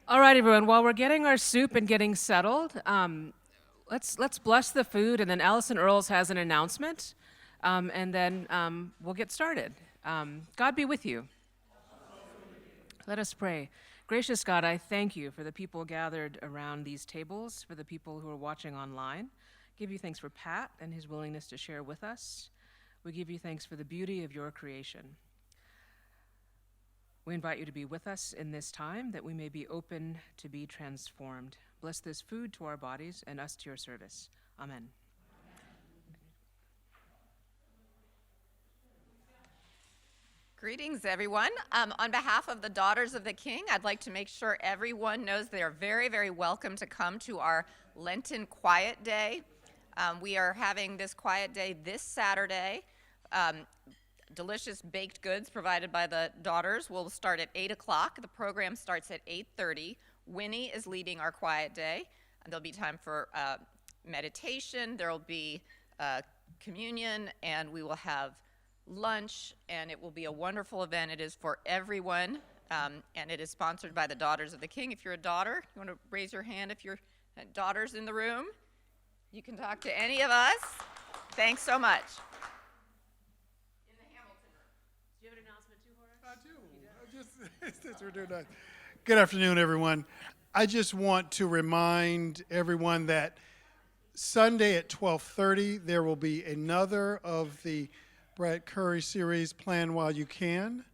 All right, everyone. While we're getting our soup and getting settled, let's bless the food, and then Allison Earls has an announcement, and then we'll get started. God be with you. Let us pray. Gracious God, I thank you for the people gathered around these tables, for the people who are watching online. Give you thanks for Pat and his willingness to share with us. We give you thanks for the beauty of your creation. We invite you to be with us in this time, that we may be open to be transformed. Bless this food to our bodies and us to your service. Amen. Greetings, everyone. On behalf of the Daughters of the King, I'd like to make sure everyone knows they are very, very welcome to come to our Lenten Quiet Day. We are having this Quiet Day this Saturday. Delicious baked goods provided by the daughters will start at 8 o'clock. The program starts at 8:30. Winnie is leading our Quiet Day. And there'll be time for meditation. There will be communion, and we will have lunch, and it will be a wonderful event. It is for everyone, and it is sponsored by the Daughters of the King. If you're a daughter, you want to raise your hand if your daughter's in the room. You can talk to any of us. Thanks so much. Since we're doing that. Good afternoon, everyone. I just want to remind everyone that Sunday at 12:30, there will be another of the Brad Curry series, Plan While You Can,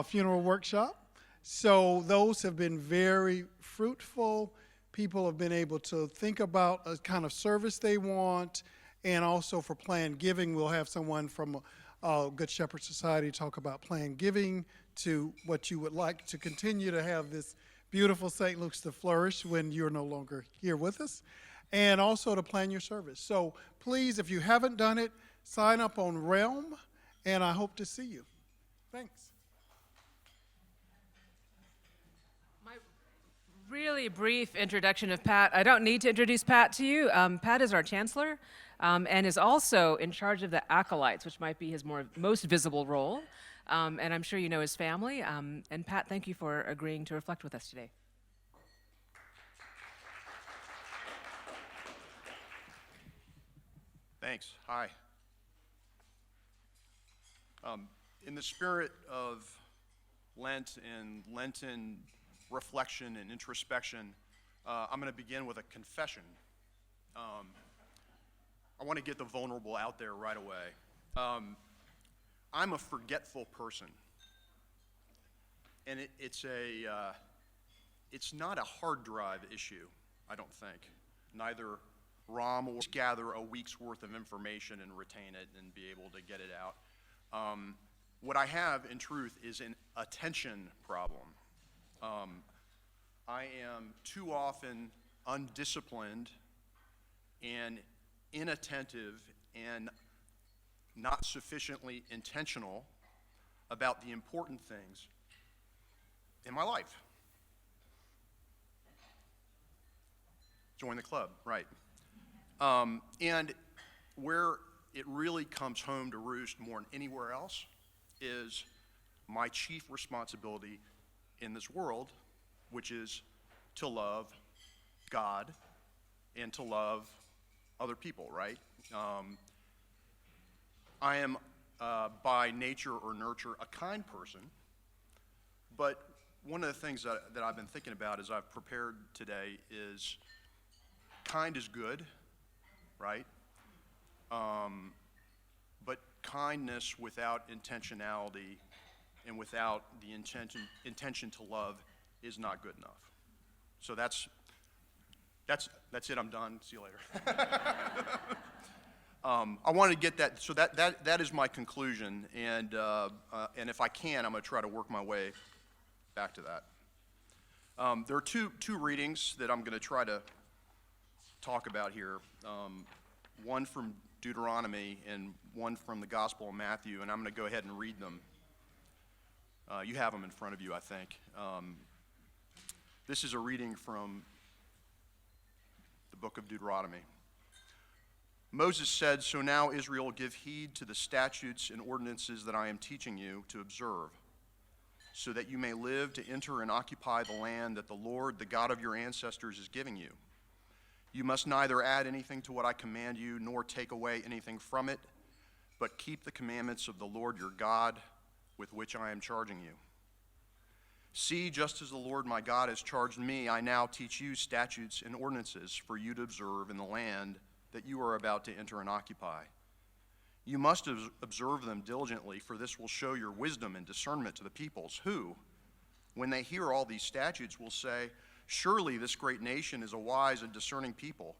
funeral workshop. So those have been very fruitful. People have been able to think about a kind of service they want, and also for planned giving, we'll have someone from Good Shepherd Society talk about planned giving to what you would like to continue to have this beautiful St. Luke's to flourish when you're no longer here with us, and also to plan your service. So please, if you haven't done it, sign up on Realm, and I hope to see you. Thanks. My really brief introduction of Pat. I don't need to introduce Pat to you. Pat is our Chancellor and is also in charge of the acolytes, which might be his most visible role. And I'm sure you know his family. And Pat, thank you for agreeing to reflect with us today. Thanks. Hi. In the spirit of Lent and Lenten reflection and introspection, I'm going to begin with a confession. I want to get the vulnerable out there right away. I'm a forgetful person, and it's not a hard drive issue, I don't think. Neither ROM or gather a week's worth of information and retain it and be able to get it out. What I have, in truth, is an attention problem. I am too often undisciplined and inattentive and not sufficiently intentional about the important things in my life. Join the club, right. And where it really comes home to roost more than anywhere else is my chief responsibility in this world, which is to love God and to love other people, right? I am, by nature or nurture, a kind person, but one of the things that I've been thinking about as I've prepared today is kind is good, right? But kindness without intentionality and without the intention to love is not good enough. So that's it. I'm done. See you later. I wanted to get that. So that is my conclusion, and if I can, I'm going to try to work my way back to that. There are two readings that I'm going to try to talk about here. One from Deuteronomy and one from the Gospel of Matthew, and I'm going to go ahead and read them. You have them in front of you, I think. This is a reading from the book of Deuteronomy. Moses said, "So now, Israel, give heed to the statutes and ordinances that I am teaching you to observe, so that you may live to enter and occupy the land that the Lord, the God of your ancestors, is giving you. You must neither add anything to what I command you, nor take away anything from it, but keep the commandments of the Lord your God, with which I am charging you. See, just as the Lord my God has charged me, I now teach you statutes and ordinances for you to observe in the land that you are about to enter and occupy. You must observe them diligently, for this will show your wisdom and discernment to the peoples, who, when they hear all these statutes, will say, surely this great nation is a wise and discerning people.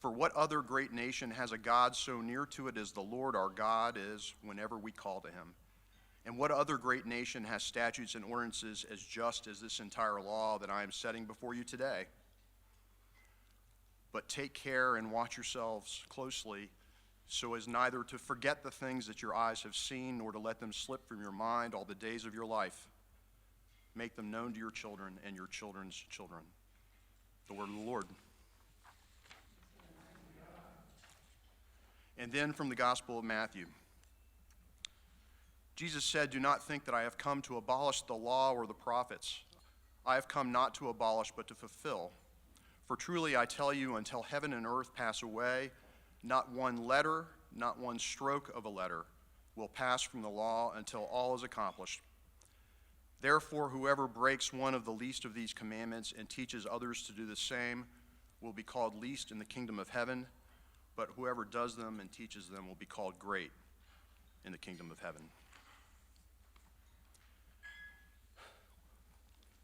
For what other great nation has a God so near to it as the Lord our God is whenever we call to him? And what other great nation has statutes and ordinances as just as this entire law that I am setting before you today? But take care and watch yourselves closely, so as neither to forget the things that your eyes have seen, nor to let them slip from your mind all the days of your life. Make them known to your children and your children's children. The word of the Lord. And then from the Gospel of Matthew. Jesus said, do not think that I have come to abolish the law or the prophets. I have come not to abolish, but to fulfill. For truly I tell you, until heaven and earth pass away, not one letter, not one stroke of a letter will pass from the law until all is accomplished. Therefore, whoever breaks one of the least of these commandments and teaches others to do the same will be called least in the kingdom of heaven, but whoever does them and teaches them will be called great in the kingdom of heaven.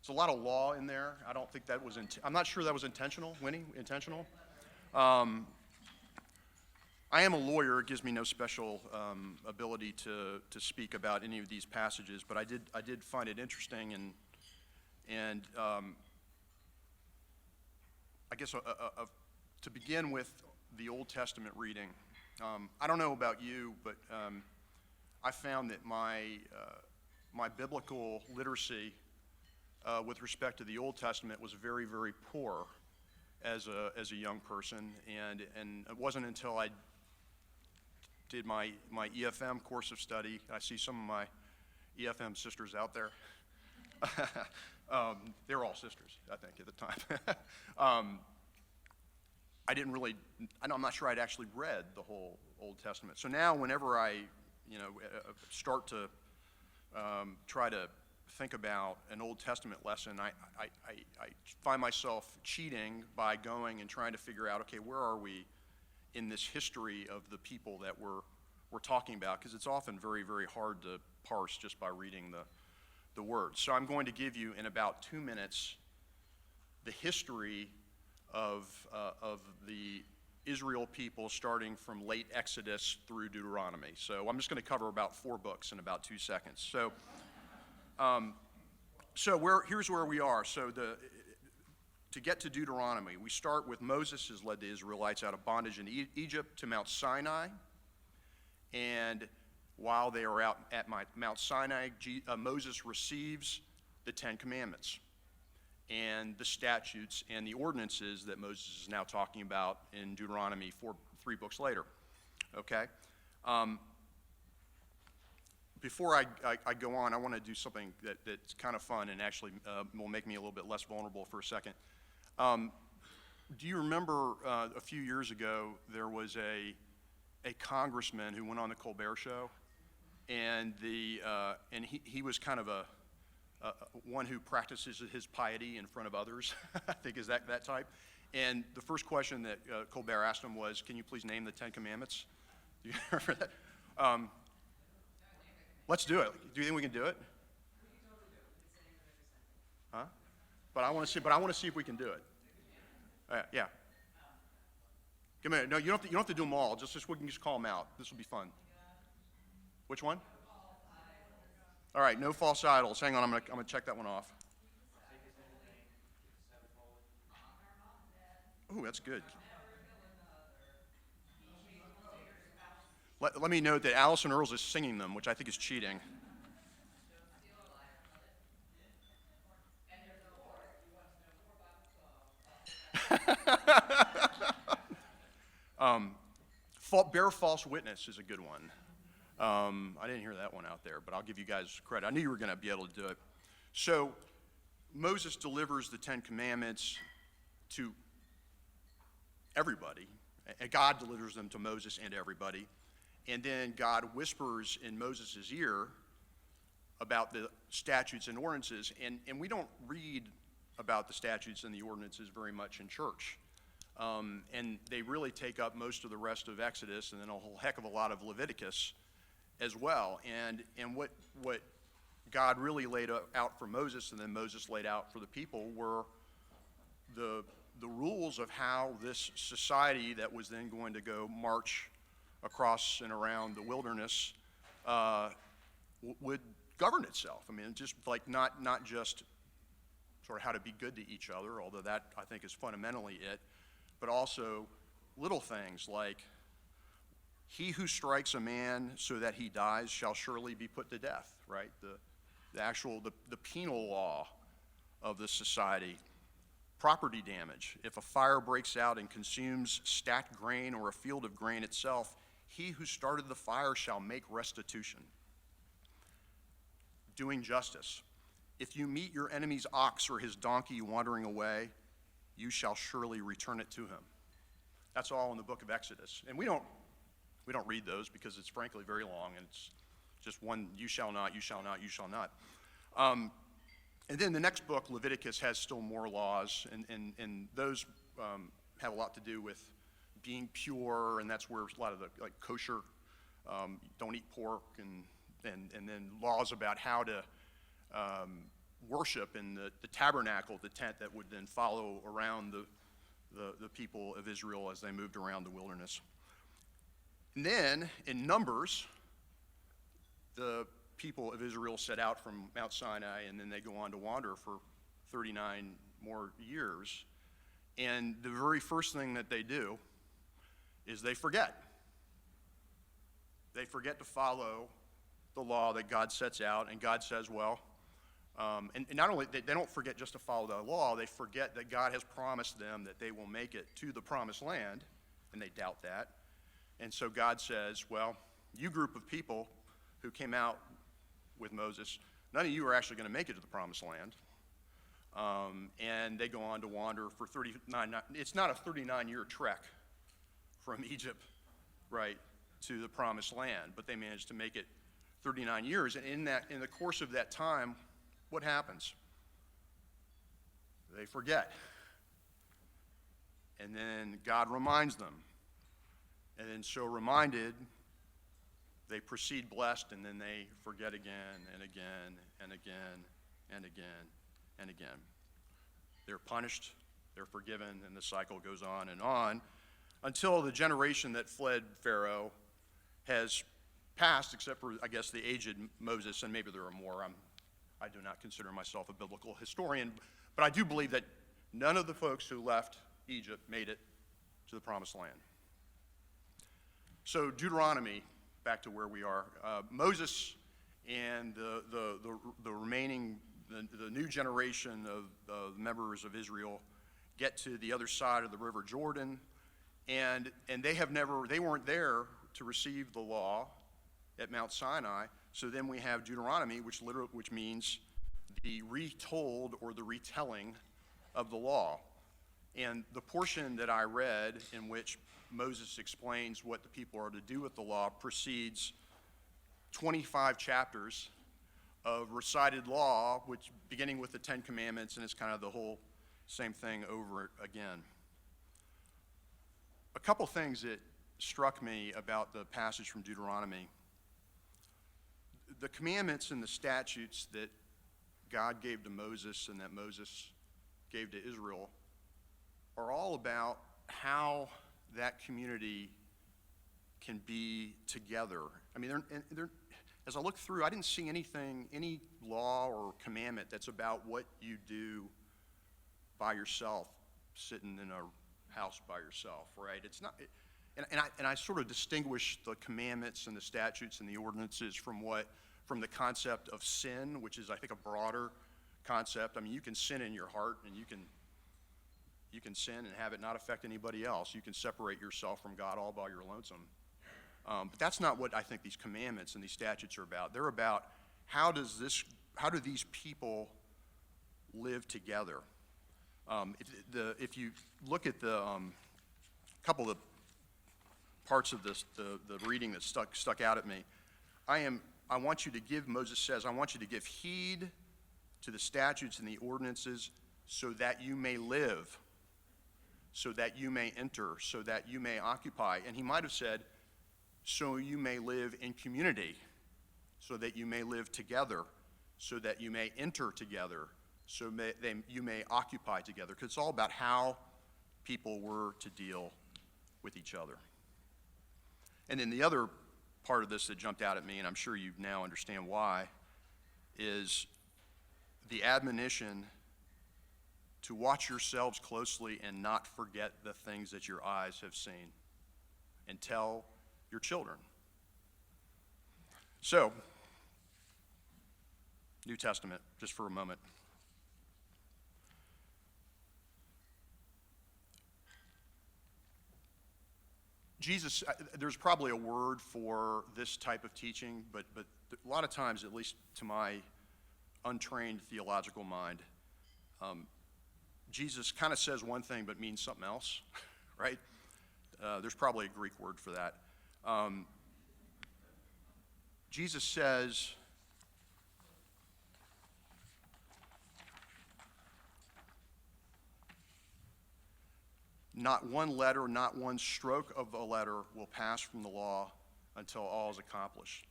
There's a lot of law in there. I don't think that was, I'm not sure that was intentional. Winnie, intentional? I am a lawyer. It gives me no special ability to speak about any of these passages, but I did find it interesting, and I guess to begin with the Old Testament reading, I don't know about you, but I found that my biblical literacy with respect to the Old Testament was very, very poor as a young person, and it wasn't until I did my EFM course of study. I see some of my EFM sisters out there. They were all sisters, I think, at the time. I'm not sure I'd actually read the whole Old Testament. So now whenever I, start to try to think about an Old Testament lesson, I find myself cheating by going and trying to figure out, okay, where are we in this history of the people that we're talking about, because it's often very, very hard to parse just by reading the words. So I'm going to give you in about 2 minutes the history of the Israel people, starting from late Exodus through Deuteronomy. So I'm just going to cover about 4 books in about 2 seconds. Here's where we are. So to get to Deuteronomy, we start with Moses has led the Israelites out of bondage in Egypt to Mount Sinai. And while they are out at Mount Sinai, Moses receives the 10 Commandments and the statutes and the ordinances that Moses is now talking about in Deuteronomy 3 books later. Okay? Before I go on, I want to do something that's kind of fun and actually will make me a little bit less vulnerable for a second. Do you remember a few years ago there was a congressman who went on the Colbert Show, and he was kind of a one who practices his piety in front of others. I think is that type. And the first question that Colbert asked him was, "Can you please name the 10 Commandments?" Do you remember that? Let's do it. Do you think we can do it? Huh? But I want to see if we can do it. Yeah. Give me a minute. No, you don't have to do them all. Just we can just call them out. This will be fun. Which one? All right. No false idols. Hang on. I'm gonna check that one off. Ooh, that's good. Let me note that Allison Earls is singing them, which I think is cheating. Bear false witness is a good one. I didn't hear that one out there, but I'll give you guys credit. I knew you were going to be able to do it. So Moses delivers the Ten Commandments to everybody. And God delivers them to Moses and everybody. And then God whispers in Moses' ear about the statutes and ordinances. And we don't read about the statutes and the ordinances very much in church. And they really take up most of the rest of Exodus and then a whole heck of a lot of Leviticus as well. And what God really laid out for Moses and then Moses laid out for the people were the rules of how this society that was then going to go march across and around the wilderness would govern itself. I mean, just like not just sort of how to be good to each other, although that I think is fundamentally it, but also little things like he who strikes a man so that he dies shall surely be put to death, right? The penal law of the society. Property damage. If a fire breaks out and consumes stacked grain or a field of grain itself, he who started the fire shall make restitution. Doing justice. If you meet your enemy's ox or his donkey wandering away, you shall surely return it to him. That's all in the book of Exodus. And we don't read those because it's frankly very long and it's just one, you shall not, you shall not, you shall not. And then the next book, Leviticus, has still more laws, and those have a lot to do with being pure, and that's where a lot of the like kosher, don't eat pork, and then laws about how to worship in the tabernacle, the tent that would then follow around the people of Israel as they moved around the wilderness. And then in Numbers, the people of Israel set out from Mount Sinai, and then they go on to wander for 39 more years. And the very first thing that they do is they forget. They forget to follow the law that God sets out, and God says, well, and not only, they don't forget just to follow the law, they forget that God has promised them that they will make it to the promised land, and they doubt that. And so God says, well, you group of people who came out with Moses, none of you are actually going to make it to the promised land. And they go on to wander for 39, it's not a 39-year trek from Egypt, right, to the promised land, but they managed to make it 39 years. And in the course of that time, what happens? They forget. And then God reminds them. And then so reminded, they proceed blessed, and then they forget again and again and again and again and again. They're punished, they're forgiven, and the cycle goes on until the generation that fled Pharaoh has passed, except for, I guess, the aged Moses, and maybe there are more. I do not consider myself a biblical historian, but I do believe that none of the folks who left Egypt made it to the promised land. So Deuteronomy, back to where we are, Moses and the remaining, the new generation of members of Israel get to the other side of the River Jordan, and they weren't there to receive the law at Mount Sinai. So then we have Deuteronomy, which means the retold or the retelling of the law. And the portion that I read in which Moses explains what the people are to do with the law precedes 25 chapters of recited law, which beginning with the Ten Commandments, and it's kind of the whole same thing over again. A couple things that struck me about the passage from Deuteronomy. The commandments and the statutes that God gave to Moses and that Moses gave to Israel are all about how that community can be together. I mean, they're, as I look through, I didn't see any law or commandment that's about what you do by yourself, sitting in a house by yourself, right? It's not, and I sort of distinguish the commandments and the statutes and the ordinances from the concept of sin, which is, I think, a broader concept. I mean, you can sin in your heart, and you can sin and have it not affect anybody else. You can separate yourself from God all by your lonesome. But that's not what I think these commandments and these statutes are about. They're about how do these people live together. If you look at the couple of parts of this, the reading that stuck out at me, I want you to give, Moses says, I want you to give heed to the statutes and the ordinances so that you may live, so that you may enter, so that you may occupy. And he might have said, so you may live in community, so that you may live together, so that you may enter together, so you may occupy together. Because it's all about how people were to deal with each other. And then the other part of this that jumped out at me, and I'm sure you now understand why, is the admonition to watch yourselves closely and not forget the things that your eyes have seen, and tell your children. So, New Testament, just for a moment. Jesus, there's probably a word for this type of teaching, but a lot of times, at least to my untrained theological mind, Jesus kind of says one thing but means something else, right? There's probably a Greek word for that. Jesus says, not one letter, not one stroke of a letter will pass from the law until all is accomplished.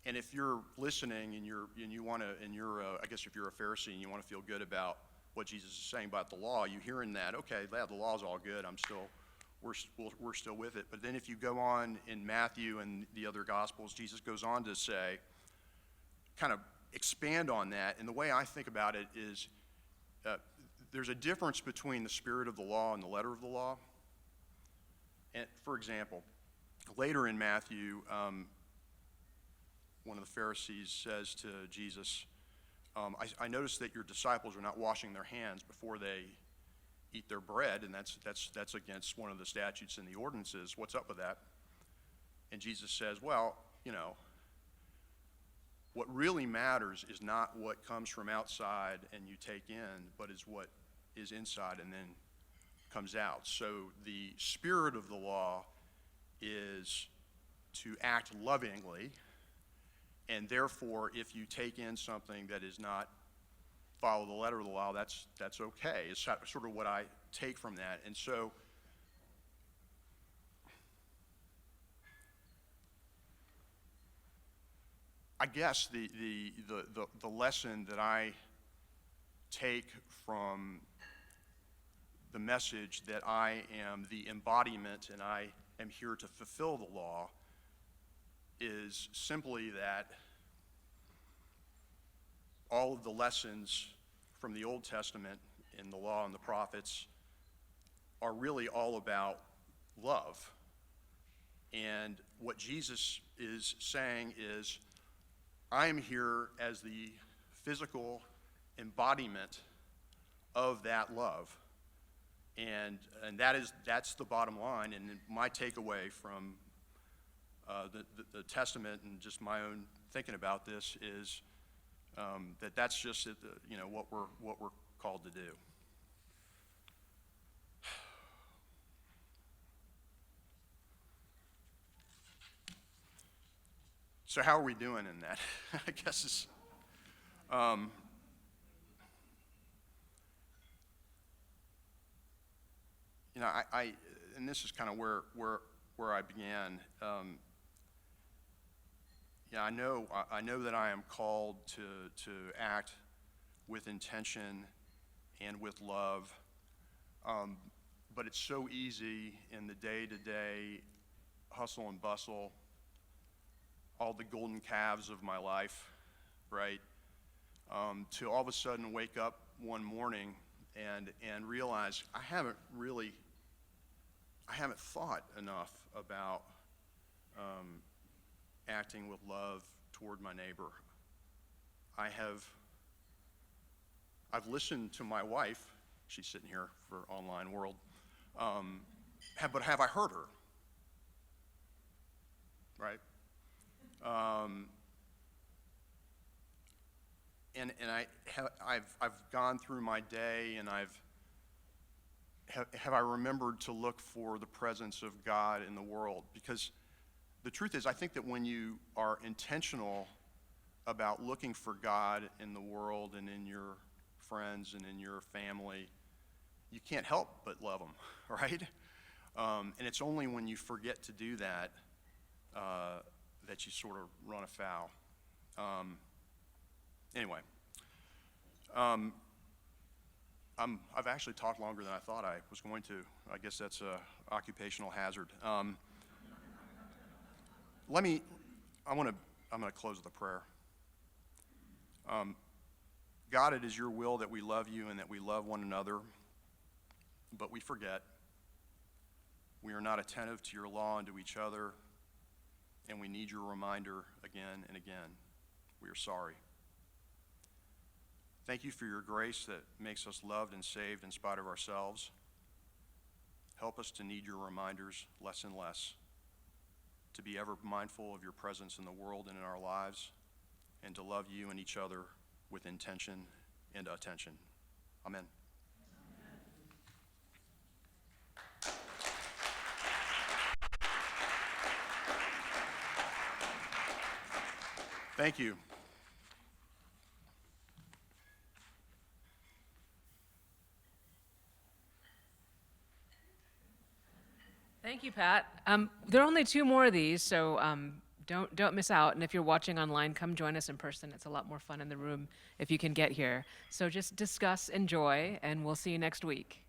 And if you're listening and I guess if you're a Pharisee and you want to feel good about what Jesus is saying about the law, you hearing that, okay, yeah, the law's all good. We're still with it. But then if you go on in Matthew and the other Gospels, Jesus goes on to say, kind of expand on that. And the way I think about it is, there's a difference between the spirit of the law and the letter of the law. And for example, later in Matthew, one of the Pharisees says to Jesus, I noticed that your disciples are not washing their hands before they eat their bread, and that's against one of the statutes and the ordinances. What's up with that? And Jesus says, well, what really matters is not what comes from outside and you take in, but is what is inside and then comes out. So the spirit of the law is to act lovingly, and therefore if you take in something that is not follow the letter of the law, that's okay. It's sort of what I take from that. And so I guess the lesson that I take from the message that I am the embodiment and I am here to fulfill the law is simply that all of the lessons from the Old Testament in the law and the prophets are really all about love. And what Jesus is saying is, I am here as the physical embodiment of that love. And that's the bottom line. And my takeaway from the Testament and just my own thinking about this is that's just what we're called to do. So how are we doing in that? I guess it's I and this is kind of where I began. I know that I am called to act with intention and with love, but it's so easy in the day-to-day hustle and bustle, all the golden calves of my life, right? To all of a sudden wake up one morning and realize I haven't thought enough about acting with love toward my neighbor. I've listened to my wife. She's sitting here for online world. But have I heard her? Right? I've gone through my day, and have I remembered to look for the presence of God in the world? Because the truth is, I think that when you are intentional about looking for God in the world and in your friends and in your family, you can't help but love them, right? And it's only when you forget to do that that you sort of run afoul. Anyway, I've actually talked longer than I thought I was going to. I guess that's a occupational hazard. I'm going to close with a prayer. God, it is your will that we love you and that we love one another, but we forget. We are not attentive to your law and to each other, and we need your reminder again and again. We are sorry. Thank you for your grace that makes us loved and saved in spite of ourselves. Help us to need your reminders less and less, to be ever mindful of your presence in the world and in our lives, and to love you and each other with intention and attention. Amen. Thank you. Thank you, Pat. There are only 2 more of these, so don't miss out. And if you're watching online, come join us in person. It's a lot more fun in the room if you can get here. So just discuss, enjoy, and we'll see you next week.